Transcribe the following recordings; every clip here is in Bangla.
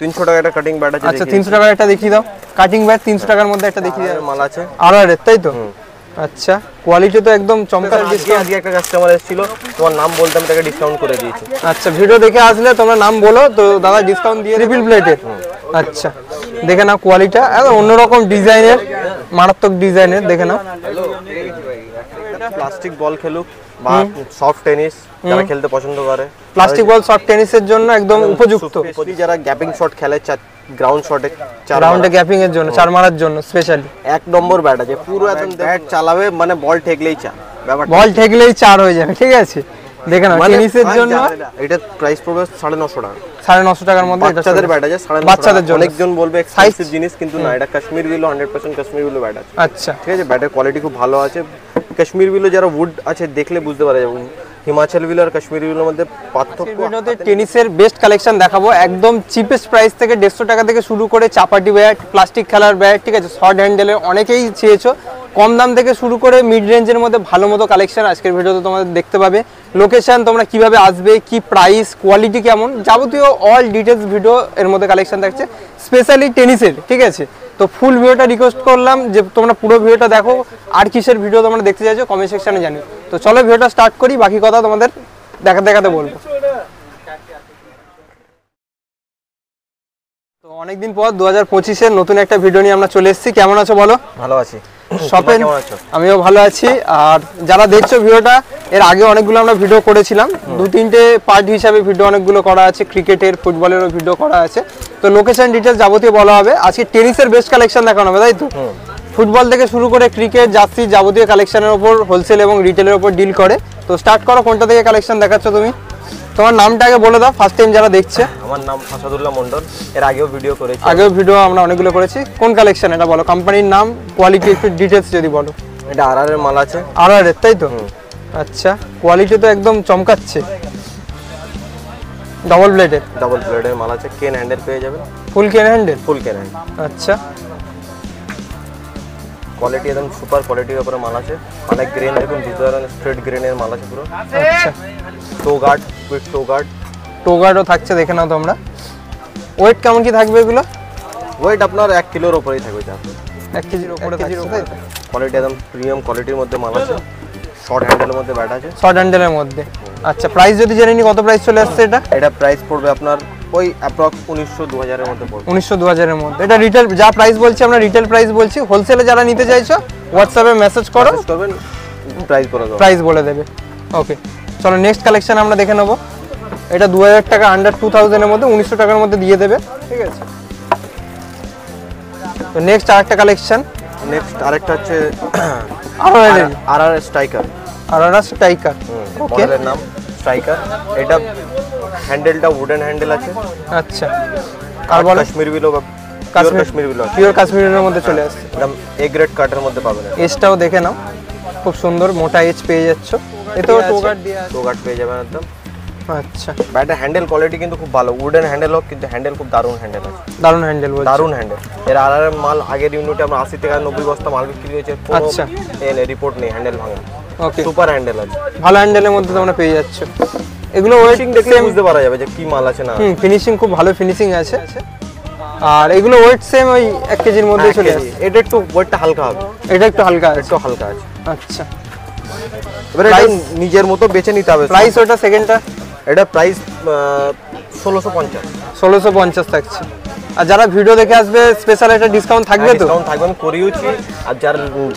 300 টাকা একটা কাটিং ব্যাট আছে। আচ্ছা 300 টাকার একটা দেখিয়ে দাও। কাটিং ব্যাট 300 টাকার মধ্যে একটা দেখিয়ে দাও। মাল আছে আড়ারের, তাই তো? আচ্ছা, কোয়ালিটি তো একদম চমৎকার। আজকে একটা কাস্টমার এসেছিল, তোমার নাম বলতে আমি তাকে ডিসকাউন্ট করে দিয়েছি। আচ্ছা, ভিডিও দেখে আসলে তোমরা নাম বলো তো দাদা ডিসকাউন্ট দিয়ে ট্রিপল প্লেটের। আচ্ছা, দেখে নাও কোয়ালিটিটা একদম অন্যরকম ডিজাইনের, মারাত্মক ডিজাইনের। দেখে নাও প্লাস্টিক বল খেলুক বা সফট টেনিস যারা খেলতে পছন্দ করে, প্লাস্টিক বল সফট টেনিসের জন্য একদম উপযুক্ত। যারা গ্যাপিং শট খেলে, গ্রাউন্ড শটে, রাউন্ডে গ্যাপিং এর জন্য, চার মারার জন্য স্পেশালি এক নম্বর ব্যাট আছে। পুরো একদম ব্যাট চালাবে মানে বল ঠেকলেই চার, বল ঠেকলেই চার হয়ে যাবে। ঠিক আছে, দেখে নাও টেনিসের জন্য এটা প্রাইস পড়বে 950 টাকা। 950 টাকার মধ্যে এটা বাচ্চাদের ব্যাট আছে। বাচ্চাদের জন্য অনেকজন বলবে এক্সপেন্সিভ জিনিস, কিন্তু না, এটা Kashmir below 100% Kashmir below bat আছে। আচ্ছা, ঠিক আছে, ব্যাটের কোয়ালিটি খুব ভালো আছে। কাশ্মীর বিলো যারা উড আছে দেখলে বুঝতে পারা যাবে হিমাচল বিলো আর কাশ্মীর বিলোর মধ্যে পার্থক্য। ভিডিওতে টেনিসের বেস্ট কালেকশন দেখাবো, একদম চিপেস্ট প্রাইস থেকে 150 টাকা থেকে শুরু করে চাপাটি ব্যাট, প্লাস্টিক খেলার ব্যাট, ঠিক আছে, শর্ট হ্যান্ডেলের অনেকেই চেয়েছো। কম দাম থেকে শুরু করে মিড রেঞ্জের মধ্যে ভালো মতো কালেকশন আজকের ভিডিওতে তোমাদের দেখতে পাবে। লোকেশন, তোমরা কিভাবে আসবে, কি প্রাইস, কোয়ালিটি কেমন, যাবতীয় অল ডিটেলস ভিডিও এর মধ্যে কালেকশন থাকছে স্পেশালি টেনিসের। ঠিক আছে, তো ফুল ভিডিওটা রিকোয়েস্ট করলাম যে তোমরা পুরো ভিডিওটা দেখো। আর কিসের ভিডিও তোমরা দেখতে চাইছো কমেন্ট সেকশনে জানিও। তো চলো ভিডিওটা স্টার্ট করি, বাকি কথা তোমাদের দেখাতে বলবো। তো অনেকদিন পর 2025-এর নতুন একটা ভিডিও নিয়ে আমরা চলে এসেছি। কেমন আছো বলো? ভালো আছি। শপেন, আমিও ভালো আছি। আর যারা দেখছো ভিডিওটা, এর আগে অনেকগুলো আমরা ভিডিও করেছিলাম, 2-3টে পার্ট হিসাবে ভিডিও অনেকগুলো করা আছে, ক্রিকেটের, ফুটবলেরও ভিডিও করা আছে। তো লোকেশন ডিটেলস যাবতীয় বলা হবে। আজকে টেনিসের বেস্ট কালেকশন দেখানো হবে, তাই তো? ফুটবল থেকে শুরু করে ক্রিকেট, জার্সি, যাবতীয় কালেকশনের উপর হোলসেল এবং রিটেলের উপর ডিল করে। তো স্টার্ট করো, কোনটা থেকে কালেকশন দেখাচ্ছ তুমি? তোমার নামটা আগে বলে দাও, ফার্স্ট টাইম যারা দেখছে। আমার নাম আসাদুল্লাহ মন্ডল, এর আগেও ভিডিও করেছি। আগেও ভিডিও আমরা অনেকগুলো করেছি। কোন কালেকশন এটা বলো, কোম্পানির নাম, কোয়ালিটি একটু ডিটেলস যদি বলো। এটা আরআর এর মাল আছে। আরআর এর, তাই তো? আচ্ছা, কোয়ালিটি তো একদম চমকাচ্ছে। ডাবল ব্লেডের মাল আছে। কেন হ্যান্ডেল পেয়ে যাবেন, ফুল কেন হ্যান্ডেল। ফুল কেন হ্যান্ডেল। আচ্ছা, কোয়ালিটি একদম সুপার কোয়ালিটির উপরে মাল আছে। অনেক গ্রেন, দেখুন ডিজাইন স্ট্রেট গ্রেনের মাল আছে পুরো। আচ্ছা, টো গার্ড উইথ টো গার্ডও থাকছে, দেখে নাও তোমরা। ওয়েট কেমন কি থাকবে এগুলো? ওয়েট আপনার 1 কিলোর উপরেই থাকবে। 1 কেজির উপরে থাকছে, তাই তো? কোয়ালিটি একদম প্রিমিয়াম কোয়ালিটির মধ্যে মাল আছে। শর্ট হ্যান্ডেলের মধ্যে ব্যাট আছে। শর্ট হ্যান্ডেলের মধ্যে। আচ্ছা, প্রাইস যদি জেনে নি, কত প্রাইস চলে আসছে এটা? এটা প্রাইস পড়বে আপনার ওই অ্যাপ্রক্স 1900-2000 এর মধ্যে পড়বে। 1900-2000 এর মধ্যে। এটা রিটেল যা প্রাইস বলছি আমরা, রিটেল প্রাইস বলছি। হোলসেলে যারা নিতে চাইছো হোয়াটসঅ্যাপে মেসেজ করবেন, প্রাইস বলে দেবে। ওকে, চলো নেক্সট কালেকশন আমরা দেখে নেবো। এটা 2000 টাকা, আন্ডার 2000 এর মধ্যে, 1900 টাকার মধ্যে দিয়ে দেবে। ঠিক আছে, তো নেক্সট আরেকটা কালেকশন। আরেকটা হচ্ছে আরআর স্ট্রাইকার। ওকে, মডেলের নাম স্ট্রাইকার। এটা হ্যান্ডেলটা উডেন হ্যান্ডেল আছে। আচ্ছা, আর বল কাশ্মীর বিলো, পিওর কাশ্মীরের মধ্যে চলে আসছে। একদম এ গ্রেড কাটের মধ্যে পাবেন। এজটাও দেখে নাও, খুব সুন্দর মোটা এজ পেয়ে যাচ্ছ। এতেও টো গার্ড পেয়ে যাবেন একদম। আচ্ছা, ব্যাটের হ্যান্ডেল কোয়ালিটি কিন্তু খুব ভালো। উডেন হ্যান্ডেল হোক, কিন্তু হ্যান্ডেল খুব দারুণ হ্যান্ডেল আছে। দারুণ হ্যান্ডেল। এর আরআর মাল আগের ইউনিটে আমরা 80 থেকে 90 বস্তা মাল বিক্রি হয়েছে। আচ্ছা, রিপোর্ট নেই হ্যান্ডেল ভাঙা। ওকে, সুপার হ্যান্ডেল আছে। ভালো হ্যান্ডেলের মধ্যে তোমরা পেয়ে যাচ্ছ। এগুলো ওয়েটিং দেখলে বুঝতে পারা যাবে যে কি মাল আছে না। ফিনিশিং খুব ভালো ফিনিশিং আছে। আর এগুলো ওয়েট সেম ওই 1 কেজির মধ্যে চলে আসে। এটা একটু ওয়েটটা হালকা হবে। এটা একটু হালকা আছে। আচ্ছা, এবারে নিজের মতো বেছে নিতে হবে। প্রাইস ওটা সেকেন্ডটা, এটা প্রাইস 1650 থাকছে। আর যারা ভিডিও দেখে আসবে স্পেশাল একটা ডিসকাউন্ট থাকবে। তো ডিসকাউন্ট থাকবে, আমি করিয়েছি। আর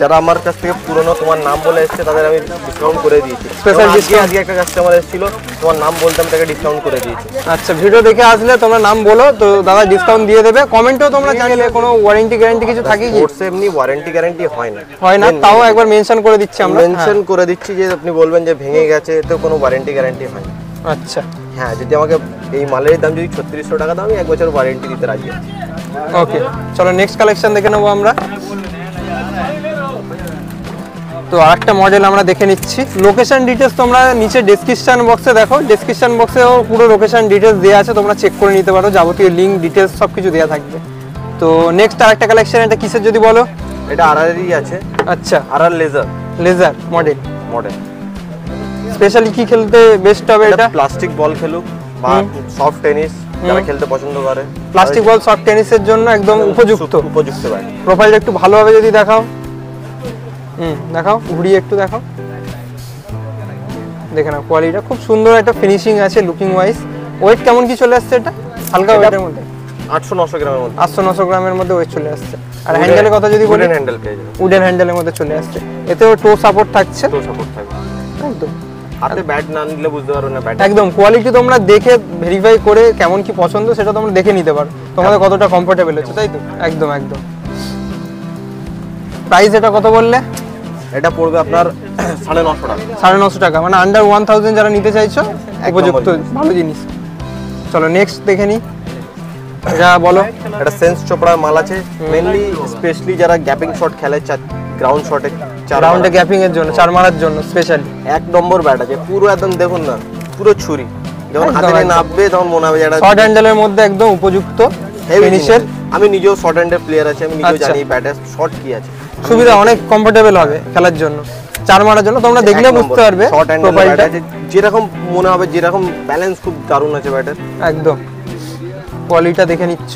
যারা আমার কাছ থেকে পুরনো তোমার নাম বলে এসেছে তাদের আমি ডিসকাউন্ট করে দিয়েছি। Special discount. আজকে একটা কাস্টমার এসেছিল, তোমার নাম বলতে আমি তাকে ডিসকাউন্ট করে দিয়েছি। আচ্ছা, ভিডিও দেখে আসলে তোমরা নাম বলো, তো দাদা ডিসকাউন্ট দিয়ে দেবে। কমেন্টও তোমরা জানিয়ে, কোনো ওয়ারেন্টি গ্যারান্টি কিছু থাকে কি? স্পোর্টসে এমনি ওয়ারেন্টি গ্যারান্টি হয় না, তাও একবার মেনশন করে দিচ্ছি আমরা। মেনশন করে দিচ্ছি যে আপনি বলবেন যে ভেঙে গেছে, তো কোনো ওয়ারেন্টি গ্যারান্টি হয় না। আচ্ছা, হ্যাঁ, যদি আমাকে এই মালের দাম যদি 3600 টাকা দাম, আমি 1 বছর ওয়ারেন্টি দিতে রাজি আছি। ওকে, চলো নেক্সট কালেকশন দেখে নেবো আমরা। তো আরেকটা মডেল আমরা দেখে নিচ্ছি। লোকেশন ডিটেলস তোমরা নিচে ডেসক্রিপশন বক্সে দেখো, ডেসক্রিপশন বক্সেও পুরো লোকেশন ডিটেলস দেওয়া আছে, তোমরা চেক করে নিতে পারো। যাবতীয় লিঙ্ক ডিটেলস সব কিছু দেওয়া থাকবে। তো নেক্সট আরেকটা কালেকশন, এটা কিসের যদি বলো? এটা আরআরই আছে। আচ্ছা, আরআর লেজার মডেল। স্পেশালি কি খেলতে বেস্ট হবে এটা? প্লাস্টিক বল খেলুক বা সফট টেনিস যারা খেলতে পছন্দ করে। প্লাস্টিক বল শর্ট টেনিসের জন্য একদম উপযুক্ত ব্যাট। প্রোফাইলটা একটু ভালোভাবে যদি দেখাও, দেখাও ঘুরিয়ে একটু দেখাও, দেখে নাও কোয়ালিটিটা খুব সুন্দর একটা ফিনিশিং আছে লুকিং ওয়াইজ। ওয়েট কেমন কি চলে আসছে এটা? হালকা ওয়েটের মধ্যে 800-900 গ্রামের মধ্যে, 800-900 গ্রামের মধ্যে ওয়েট চলে আসছে। আর হ্যান্ডেলের কথা যদি বলি, হ্যান্ডেল পেয়ে যাবে, উডেন হ্যান্ডেলের মধ্যে চলে আসছে। এতেও টো সাপোর্ট থাকছে, তো সাপোর্ট থাকবে। একদম হাতে ব্যাট না নিলে বুঝতে পারবে না ব্যাট। একদম কোয়ালিটি তোমরা দেখে ভেরিফাই করে কেমন কি পছন্দ সেটা তোমরা দেখে নিতে পারো, তোমাদের কতটা কমফোর্টেবল হচ্ছে, তাই তো? একদম একদম। প্রাইস এটা কত বললে? এটা পড়বে আপনার 950 টাকা। 950 টাকা, মানে আন্ডার 1000 যারা নিতে চাইছো উপযুক্ত ভালো জিনিস। চলো নেক্সট দেখে নি, এটা বলো। এটা সেন্স চোপড়ার মাল আছে, মেইনলি স্পেশালি যারা গ্যাপিং শট খেলে, গ্রাউন্ড শটে, রাউন্ডে গ্যাপিং এর জন্য, চার মারার জন্য স্পেশালি। এক নম্বর ব্যাট আছে, পুরো একদম দেখুন না, পুরো ছুরি, যখন একদম, হাতে একদম। নামবে তখন মনে হবে এটা শর্ট হ্যান্ডেলের মধ্যে একদম উপযুক্ত ফিনিশের। আমি নিজেও শর্ট হ্যান্ডের প্লেয়ার আছে, আমি নিজেও আচ্ছা। জানি ব্যাটের শর্ট কি আছে। সুবিধা, অনেক কমফোর্টেবল হবে খেলার জন্য, চার মারার জন্য। তোমরা দেখলে বুঝতে পারবে শর্ট হ্যান্ডের ব্যাট প্রোফাইলটা, আছে, যেরকম মনে হবে, যেরকম ব্যালেন্স খুব দারুণ আছে ব্যাটের। একদম কোয়ালিটিটা দেখে নিচ্ছ।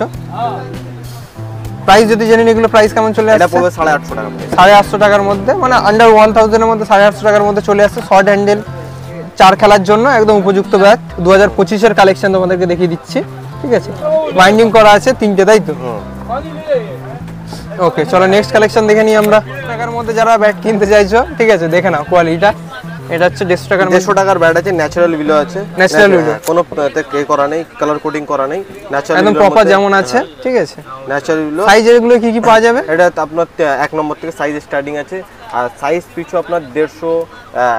প্রাইস যদি জেনে নিই, এগুলো প্রাইস কেমন চলে এটা আসছে? পড়বে 850 টাকা। 850 টাকার মধ্যে, মানে আন্ডার 1000 এর মধ্যে 850 টাকার মধ্যে চলে আসছে। শর্ট হ্যান্ডেল চার খেলার জন্য একদম উপযুক্ত ব্যাট। 2025 এর কালেকশন তোমাদেরকে দেখিয়ে দিচ্ছি, ঠিক আছে? বাইন্ডিং করা আছে 3টে, তাই তো? ওকে, চলো নেক্সট কালেকশন দেখে নিই আমরা। টাকার মধ্যে যারা ব্যাট কিনতে চাইছো, ঠিক আছে, দেখে নাও কোয়ালিটিটা। এটা হচ্ছে 150 টাকার মধ্যে। 150 টাকার ব্যাট আছে, ন্যাচারাল বিলো আছে, ন্যাচারাল বিলো, কোনো কে করা নেই, কালার কোডিং করা নেই, ন্যাচারাল একদম প্রপার যেমন আছে, ঠিক আছে? Natural below. সাইজ এগুলো কি কি পাওয়া যাবে? এটা আপনার 1 নম্বর থেকে সাইজ স্টার্টিং আছে, আর সাইজ পিছু আপনার 150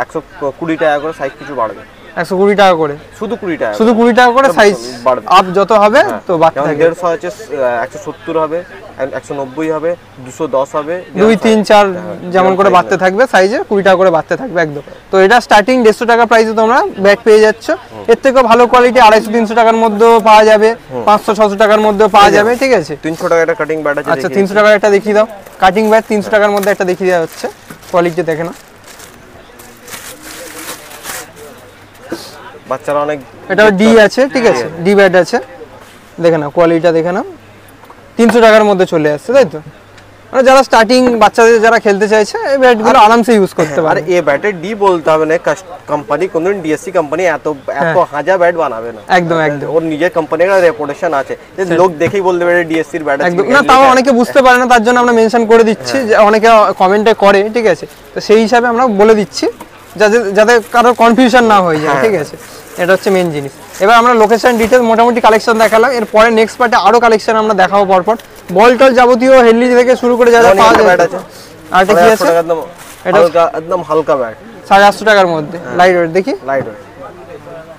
120 টাকা করে সাইজ পিছু বাড়বে। 120 টাকা করে, শুধু 20 টাকা, শুধু 20 টাকা করে সাইজ বাড়বে। আপ যত হবে তো বাড়তে যেমন থাকবে। 150 আছে, 170 হবে, 190 হবে, 210 হবে, 2, 3, 4 যেমন করে বাড়তে থাকবে সাইজে, 20 টাকা করে বাড়তে থাকবে একদম। তো এটা স্টার্টিং 150 টাকা প্রাইসে তোমরা ব্যাট পেয়ে যাচ্ছ। এর থেকেও ভালো কোয়ালিটি 250-300 টাকার মধ্যেও পাওয়া যাবে, 500-600 টাকার মধ্যেও পাওয়া যাবে, ঠিক আছে? 300 টাকা একটা কাটিং ব্যাট আছে। আচ্ছা, 300 টাকার একটা দেখিয়ে দাও। কাটিং ব্যাট 300 টাকার মধ্যে একটা দেখিয়ে দেওয়া হচ্ছে, কোয়ালিটি দেখে নাও। বাচ্চারা অনেক, এটা ডি আছে, ঠিক আছে? ডি ব্যাট আছে, দেখে নাও কোয়ালিটিটা দেখে নাও। 300 টাকার মধ্যে চলে আসছে, তাই তো? মানে যারা স্টার্টিং বাচ্চাদের যারা খেলতে চাইছে এই ব্যাটগুলো আরামসে ইউজ করতে আর পারে। এই ব্যাটে ডি বলতে হবে না, কোম্পানি কোনদিন ডিএসসি কোম্পানি এত হাজার ব্যাট বানাবে না। একদম একদম, ওর নিজের কোম্পানির রেপুটেশন আছে, যে লোক দেখেই বলতে পারে ডিএসসির ব্যাট আছে। একদম না, তাও অনেকে বুঝতে পারে না, তার জন্য আমরা মেনশন করে দিচ্ছি, যে অনেকে কমেন্টে করে, ঠিক আছে? তো সেই হিসাবে আমরা বলে দিচ্ছি, যাতে কারোর কনফিউশন না হয়ে যায়, ঠিক আছে? এটা হচ্ছে মেন জিনিস। এবার আমরা লোকেশন ডিটেলস মোটামুটি কালেকশন দেখালাম, এরপরে নেক্সট পার্টে আরো কালেকশন আমরা দেখাবো পরপর। বল টল যাবতীয় হেডলি থেকে শুরু করে যা যা পাওয়া যায়। আর এটা কি আছে? এটা একদম হালকা ব্যাট, 850 টাকার মধ্যে লাইট ওয়েট। দেখি, লাইট ওয়েট,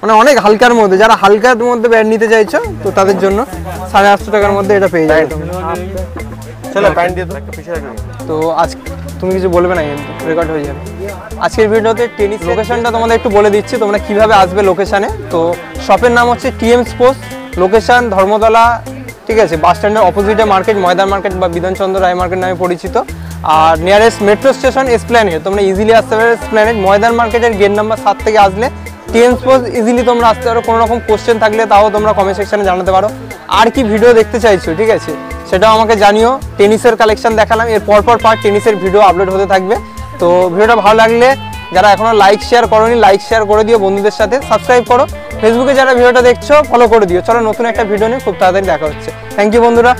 মানে অনেক হালকার মধ্যে, যারা হালকার মধ্যে ব্যাট নিতে চাইছো তো তাদের জন্য 850 টাকার মধ্যে এটা পেয়ে যাবে তোমরা। চলো প্যান্ট দিয়ে একটা পিছে রাখি। তো আজ তুমি কিছু বলবে না, কিন্তু রেকর্ড হয়ে যাবে। আজকের ভিডিওতে টেনিস লোকেশনটা তোমাদের একটু বলে দিচ্ছি, তোমরা কিভাবে আসবে লোকেশনে। তো শপের নাম হচ্ছে টিএম স্পোর্টস, লোকেশন ধর্মতলা, ঠিক আছে? বাস স্ট্যান্ডের অপোজিটে মার্কেট, ময়দান মার্কেট বা বিধানচন্দ্র রায় মার্কেট নামে পরিচিত। আর নিয়ারেস্ট মেট্রো স্টেশন এসপ্ল্যানেড, তোমরা ইজিলি আসতে পারবে এসপ্ল্যানেড। ময়দান মার্কেটের গেট নাম্বার 7 থেকে আসলে টিএম স্পোর্টস ইজিলি তোমরা আসতে পারো। কোনো রকম কোশ্চেন থাকলে তাও তোমরা কমেন্ট সেকশনে জানাতে পারো। আর কি ভিডিও দেখতে চাইছো, ঠিক আছে, সেটাও আমাকে জানিও। টেনিসের কালেকশন দেখালাম, এর পরপর পার্ট টেনিসের ভিডিও আপলোড হতে থাকবে। তো ভিডিওটা ভালো লাগলে যারা এখনো লাইক শেয়ার করোনি, লাইক শেয়ার করে দিও বন্ধুদের সাথে, সাবস্ক্রাইব করো। ফেসবুকে যারা ভিডিওটা দেখছো ফলো করে দিও। চলো নতুন একটা ভিডিও নিয়ে খুব তাড়াতাড়ি দেখা হচ্ছে। থ্যাংক ইউ বন্ধুরা।